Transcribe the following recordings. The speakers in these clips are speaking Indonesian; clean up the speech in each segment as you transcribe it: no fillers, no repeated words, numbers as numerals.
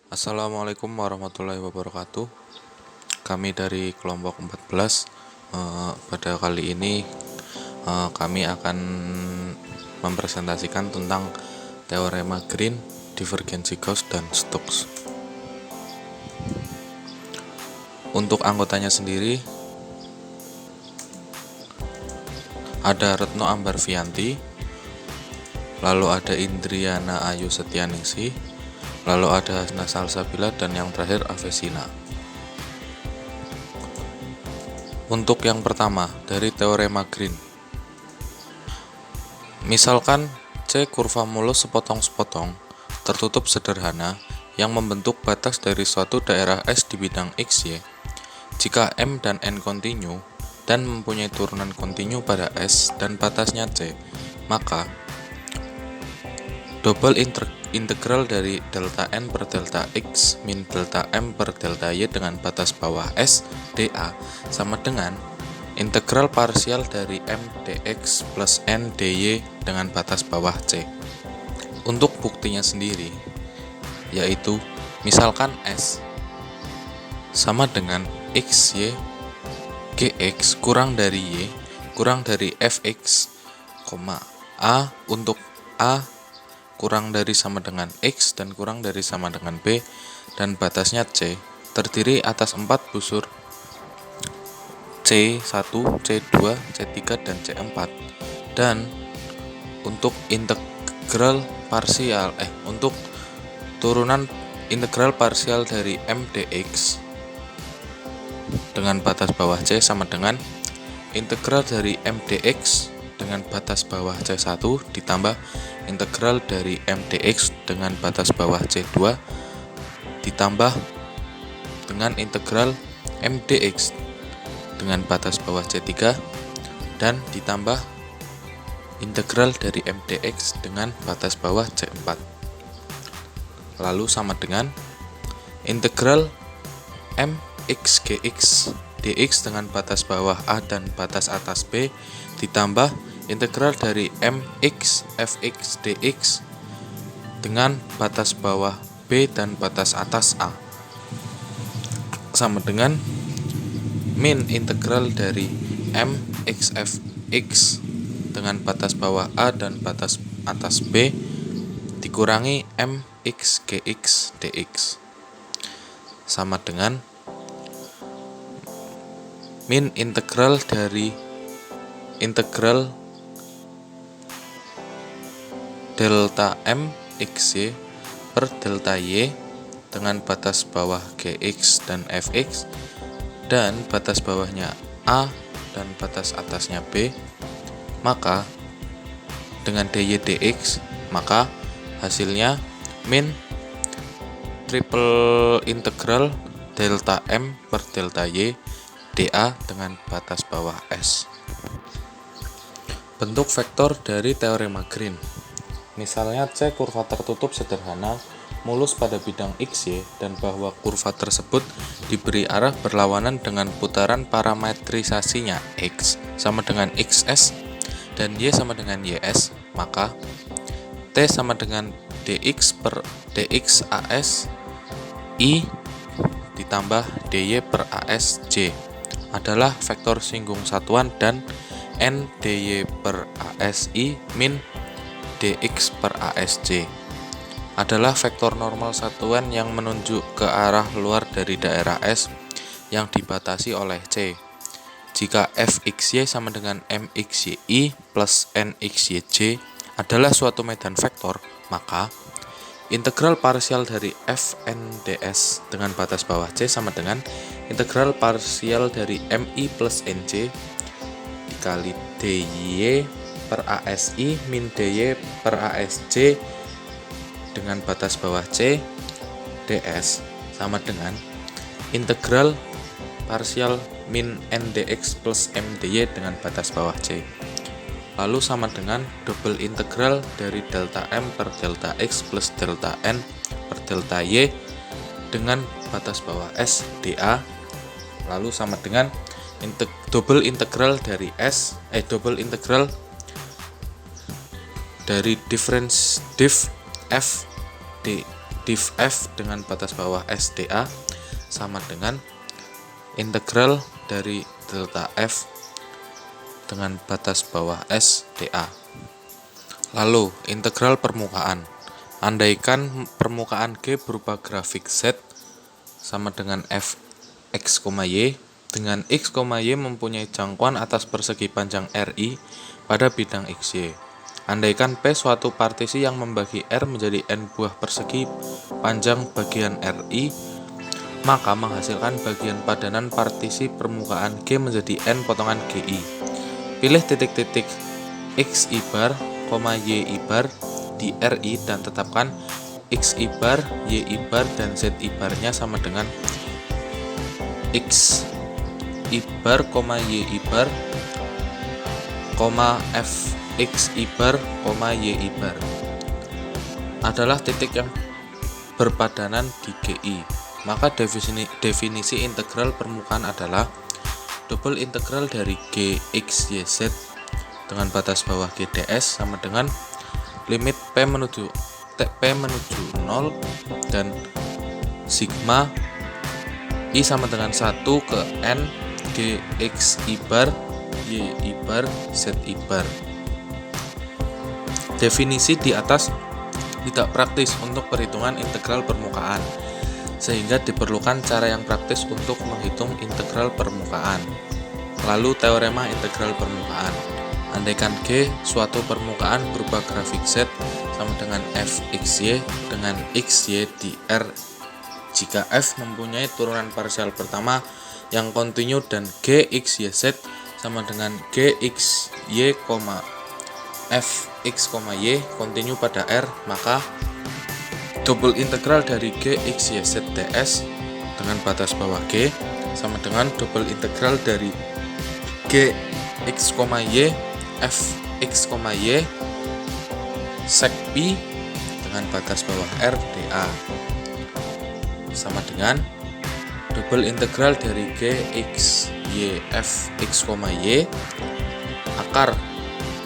Assalamualaikum warahmatullahi wabarakatuh. Kami dari kelompok 14. Pada kali ini kami akan mempresentasikan tentang teorema Green, divergensi Gauss, dan Stokes. Untuk anggotanya sendiri ada Retno Ambarvianti, lalu ada Indriana Ayu Setianingsih, lalu ada Hasna Salsabila, dan yang terakhir Avesina. Untuk yang pertama, dari teorema Green. Misalkan C kurva mulus sepotong-sepotong, tertutup sederhana, yang membentuk batas dari suatu daerah S di bidang XY. Jika M dan N kontinu, dan mempunyai turunan kontinu pada S dan batasnya C, maka double integral dari delta N per delta X min delta M per delta Y dengan batas bawah S dA sama dengan integral parsial dari M dx plus N dy dengan batas bawah C. Untuk buktinya sendiri, yaitu misalkan S sama dengan XY Gx kurang dari Y kurang dari Fx, A untuk A kurang dari sama dengan X dan kurang dari sama dengan B, dan batasnya C terdiri atas 4 busur C1, C2, C3, dan C4. Dan untuk integral parsial untuk turunan integral parsial dari M dx dengan batas bawah C sama dengan integral dari M dx dengan batas bawah C1 ditambah integral dari M dx dengan batas bawah C2 ditambah dengan integral M dx dengan batas bawah C3 dan ditambah integral dari M dx dengan batas bawah C4. Lalu sama dengan integral M x gx dx dengan batas bawah A dan batas atas B ditambah integral dari mx fx dx dengan batas bawah B dan batas atas A sama dengan min integral dari mx fx dengan batas bawah A dan batas atas B dikurangi mx gx dx sama dengan min integral dari integral delta M xy per delta y dengan batas bawah gx dan fx dan batas bawahnya A dan batas atasnya B, maka dengan dy dx maka hasilnya min triple integral delta M per delta y dA dengan batas bawah S. Bentuk vektor dari teorema Green. Misalnya C kurva tertutup sederhana mulus pada bidang XY dan bahwa kurva tersebut diberi arah berlawanan dengan putaran parametrisasinya X sama dengan XS dan Y sama dengan YS, maka T sama dengan dx per dx AS I ditambah dy per AS J adalah vektor singgung satuan dan N dy per ASI min dx per ASJ adalah vektor normal satuan yang menunjuk ke arah luar dari daerah S yang dibatasi oleh C. Jika fxy sama dengan mxyi plus nxyj adalah suatu medan vektor, maka integral parsial dari fn ds dengan batas bawah C sama dengan integral parsial dari mi plus nc dikali dy per asi min dy per asj dengan batas bawah C ds sama dengan integral parsial min ndx plus mdy dengan batas bawah C. Lalu sama dengan double integral dari delta M per delta X plus delta N per delta Y dengan batas bawah S dA. Lalu sama dengan double integral dari double integral dari div f div f dengan batas bawah S dA sama dengan integral dari delta f dengan batas bawah S dA. Lalu integral permukaan. Andaikan permukaan G berupa grafik Z sama dengan f x, y dengan x, y mempunyai jangkauan atas persegi panjang RI pada bidang XY. Andaikan P suatu partisi yang membagi R menjadi n buah persegi panjang bagian RI, maka menghasilkan bagian padanan partisi permukaan G menjadi n potongan GI. Pilih titik-titik x ibar, y ibar di RI dan tetapkan x ibar, y ibar, dan z ibarnya sama dengan x ibar, y ibar, f x ibar, y ibar adalah titik yang berpadanan di GI. Maka definisi integral permukaan adalah double integral dari G x y z dengan batas bawah G ds sama dengan limit P menuju 0 dan sigma I sama dengan 1 ke N G x ibar, y ibar, z ibar. Definisi di atas tidak praktis untuk perhitungan integral permukaan, sehingga diperlukan cara yang praktis untuk menghitung integral permukaan. Lalu teorema integral permukaan. Andaikan G suatu permukaan berupa grafik Z sama dengan f xy dengan xy di R jika f mempunyai turunan parsial pertama yang kontinu dan g x y z sama dengan g x y, f x, y kontinu pada R, maka double integral dari g x y z ds dengan batas bawah G sama dengan double integral dari g x, y f x, y sec pi dengan batas bawah R dA sama dengan double integral dari g x y f x, y akar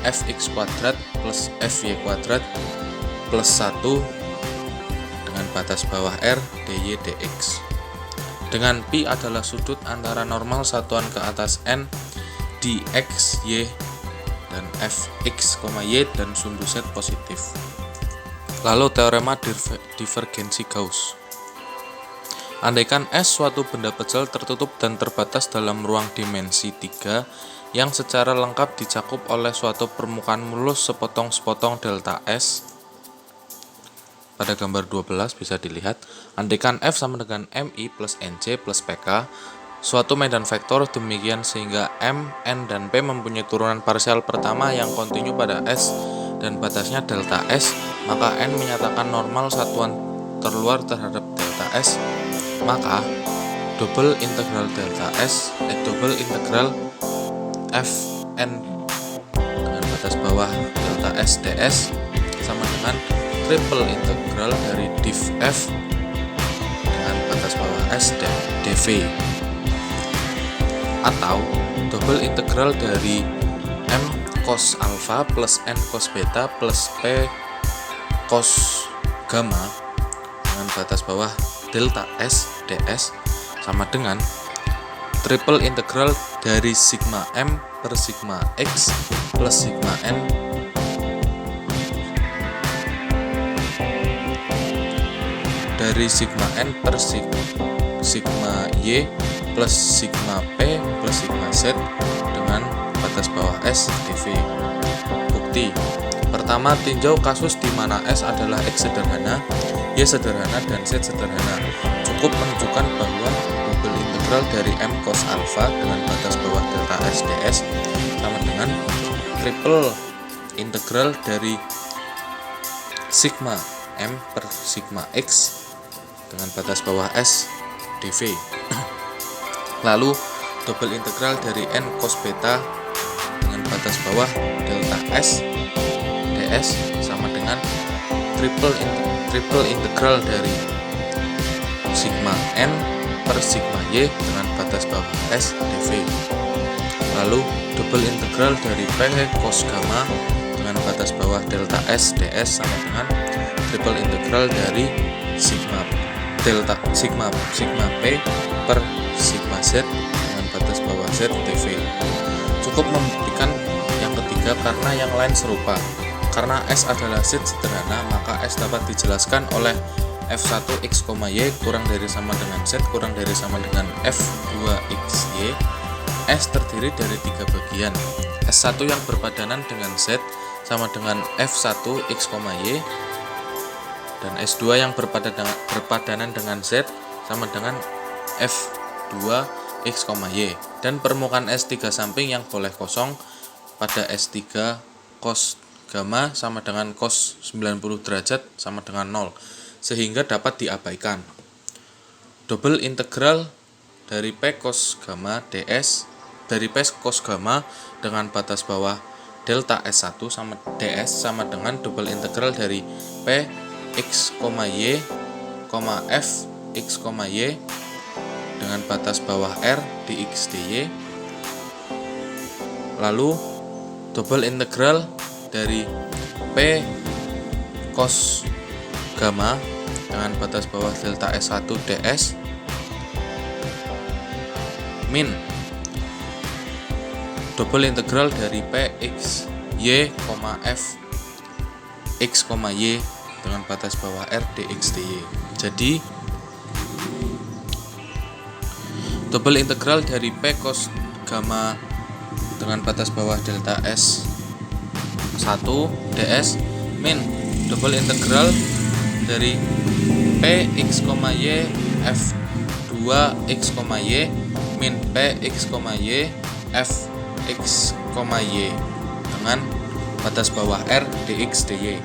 f x kuadrat plus f y kuadrat plus 1 dengan batas bawah R dy dx. Dengan pi adalah sudut antara normal satuan ke atas n di x, y dan f x, y dan sumbu z positif. Lalu teorema divergensi Gauss. Andaikan S suatu benda kecil tertutup dan terbatas dalam ruang dimensi 3 yang secara lengkap dicakup oleh suatu permukaan mulus sepotong-sepotong delta S. Pada gambar 12 bisa dilihat, andaikan F sama dengan MI plus NC plus PK, suatu medan vektor demikian sehingga M, N, dan P mempunyai turunan parsial pertama yang kontinu pada S dan batasnya delta S, maka N menyatakan normal satuan terluar terhadap delta S, maka double integral delta S, double integral F, N dengan batas bawah delta S ds sama dengan triple integral dari div F dengan batas bawah S dan dv, atau double integral dari M cos alpha plus N cos beta plus P cos gamma dengan batas bawah delta S ds sama dengan triple integral dari sigma M per sigma X plus sigma N dari sigma N per sigma Y plus sigma P plus sigma Z dengan batas bawah S dV. Bukti pertama, tinjau kasus di mana S adalah X sederhana, Y sederhana, dan Z sederhana. Cukup menunjukkan bahwa double integral dari M cos alpha dengan batas bawah delta S ds sama dengan triple integral dari sigma M per sigma X dengan batas bawah S dV. Lalu double integral dari N cos beta dengan batas bawah delta S ds sama dengan triple integral dari sigma N per sigma Y dengan batas bawah S dV. Lalu double integral dari P cos gamma dengan batas bawah delta S ds sama dengan triple integral dari sigma delta sigma P per sigma Z dengan batas bawah Z dV. Cukup membuktikan yang ketiga karena yang lain serupa. Karena S adalah Z sederhana, maka S dapat dijelaskan oleh F1 X, Y kurang dari sama dengan Z kurang dari sama dengan F2 X, Y. S terdiri dari 3 bagian. S1 yang berpadanan dengan Z sama dengan F1 X, Y, dan S2 yang berpadanan dengan Z sama dengan F2 X, Y. Dan permukaan S3 samping yang boleh kosong pada S3 cos gamma sama dengan cos 90 derajat sama dengan 0, sehingga dapat diabaikan. Double integral dari P cos gamma ds dari P cos gamma dengan batas bawah delta S1 sama ds sama dengan double integral dari P x, y, f x, y dengan batas bawah r dx dy. Lalu double integral dari P cos gamma dengan batas bawah delta S1 ds min double integral dari P x, y, f x, y dengan batas bawah r dx dy. Jadi double integral dari P cos gamma dengan batas bawah delta S1 ds min double integral dari P x, y f2 x, y min P x, y f x, y dengan batas bawah r dx dy.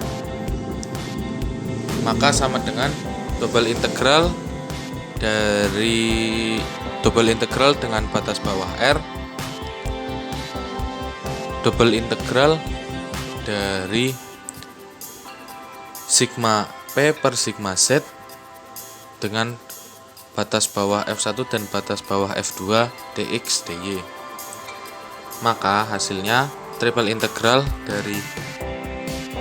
Maka sama dengan double integral dengan batas bawah r double integral dari sigma P per sigma Z dengan batas bawah F1 dan batas bawah F2 dx dy. Maka hasilnya triple integral dari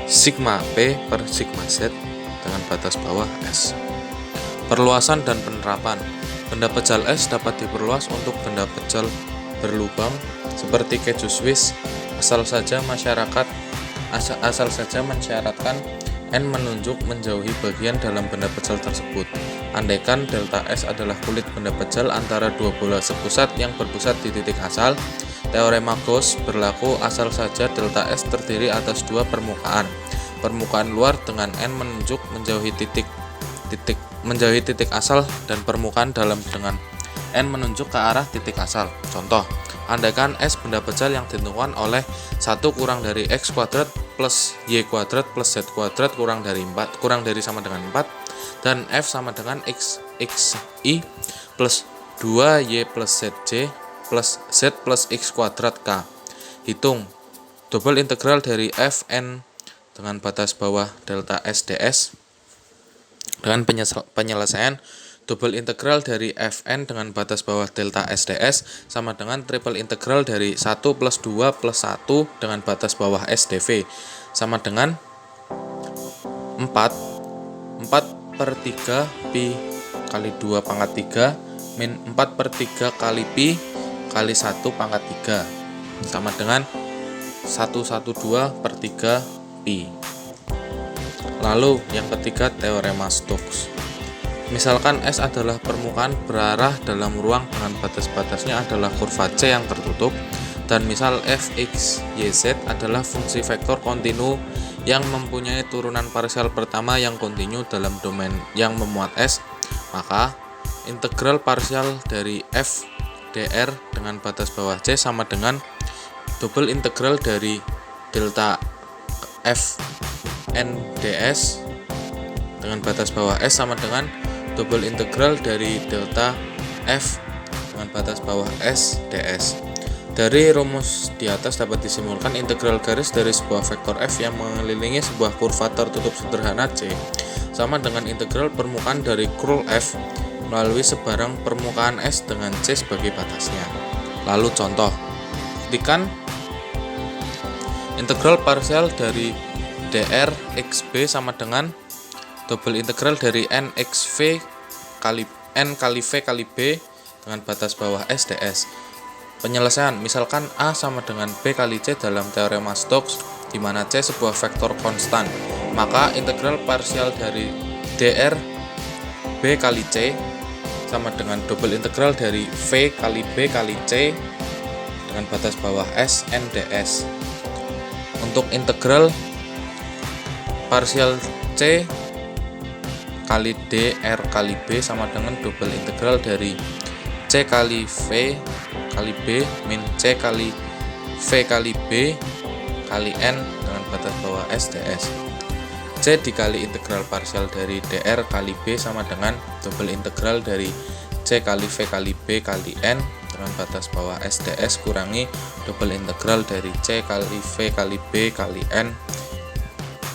sigma P per sigma Z dengan batas bawah S. Perluasan dan penerapan. Benda pejal S dapat diperluas untuk benda pejal berlubang seperti keju Swiss asal saja mensyaratkan N menunjuk menjauhi bagian dalam benda pejal tersebut. Andaikan delta S adalah kulit benda pejal antara dua bola sepusat yang berpusat di titik asal, teorema Gauss berlaku asal saja delta S terdiri atas dua permukaan. Permukaan luar dengan N menunjuk menjauhi titik asal dan permukaan dalam dengan N menunjuk ke arah titik asal. Contoh, andaikan S benda pejal yang ditentukan oleh 1 kurang dari X kuadrat plus Y kuadrat plus Z kuadrat kurang dari sama dengan 4 dan F sama dengan XI plus 2Y plus ZJ plus Z plus X kuadrat K. Hitung double integral dari Fn dengan batas bawah delta S ds dengan penyelesaian double integral dari Fn dengan batas bawah delta S ds sama dengan triple integral dari 1 plus 2 plus 1 dengan batas bawah S dv sama dengan 4 per 3 pi kali 2 pangkat 3 min 4 per 3 kali pi kali 1 pangkat 3 sama dengan 112 per 3 pi. Lalu yang ketiga teorema Stokes. Misalkan S adalah permukaan berarah dalam ruang dengan batas-batasnya adalah kurva C yang tertutup dan misal fx, yz adalah fungsi vektor kontinu yang mempunyai turunan parsial pertama yang kontinu dalam domain yang memuat S, maka integral parsial dari f dr dengan batas bawah C sama dengan double integral dari delta f n ds dengan batas bawah S sama dengan double integral dari delta f dengan batas bawah S ds. Dari rumus di atas dapat disimpulkan integral garis dari sebuah vektor f yang mengelilingi sebuah kurva tertutup sederhana C sama dengan integral permukaan dari curl f melalui sebarang permukaan S dengan C sebagai batasnya. Lalu contoh, buktikan integral parsial dari dr xb sama dengan double integral dari nxv kali V kali B dengan batas bawah S ds. Penyelesaian, misalkan A sama dengan B kali C dalam teorema Stokes, di mana C sebuah vektor konstan, maka integral parsial dari dr B kali C sama dengan double integral dari V kali B kali C dengan batas bawah S n ds. Untuk integral parsial C kali D R kali B sama dengan double integral dari C kali V kali B min C kali V kali B kali N dengan batas bawah S ds. C dikali integral parsial dari dr kali B sama dengan double integral dari C kali V kali B kali N dengan batas bawah S ds kurangi double integral dari C kali V kali B kali N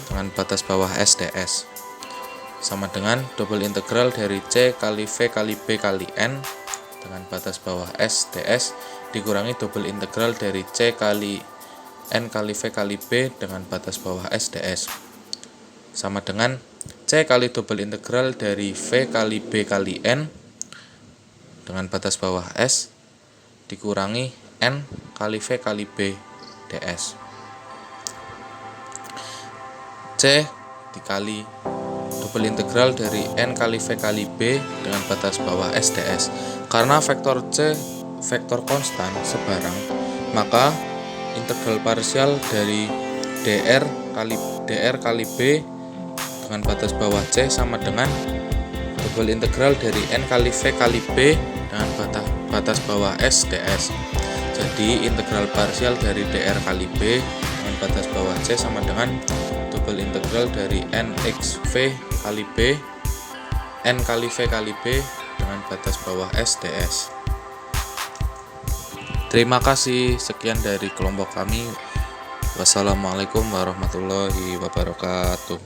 dengan batas bawah S ds sama dengan double integral dari C kali V kali B kali N dengan batas bawah S ds dikurangi double integral dari C kali N kali V kali B dengan batas bawah S ds sama dengan C kali double integral dari V kali B kali N dengan batas bawah S dikurangi N kali V kali B ds. C dikali double integral dari N kali V kali B dengan batas bawah S ds. Karena vektor C vektor konstan sebarang, maka integral parsial dari dr kali B dengan batas bawah C sama dengan double integral dari N kali V kali B dengan batas bawah S ds. Jadi integral parsial dari dr kali B dengan batas bawah C sama dengan double integral dari NX V kali B N kali V kali B dengan batas bawah S ds. Terima kasih, sekian dari kelompok kami. Wassalamualaikum warahmatullahi wabarakatuh.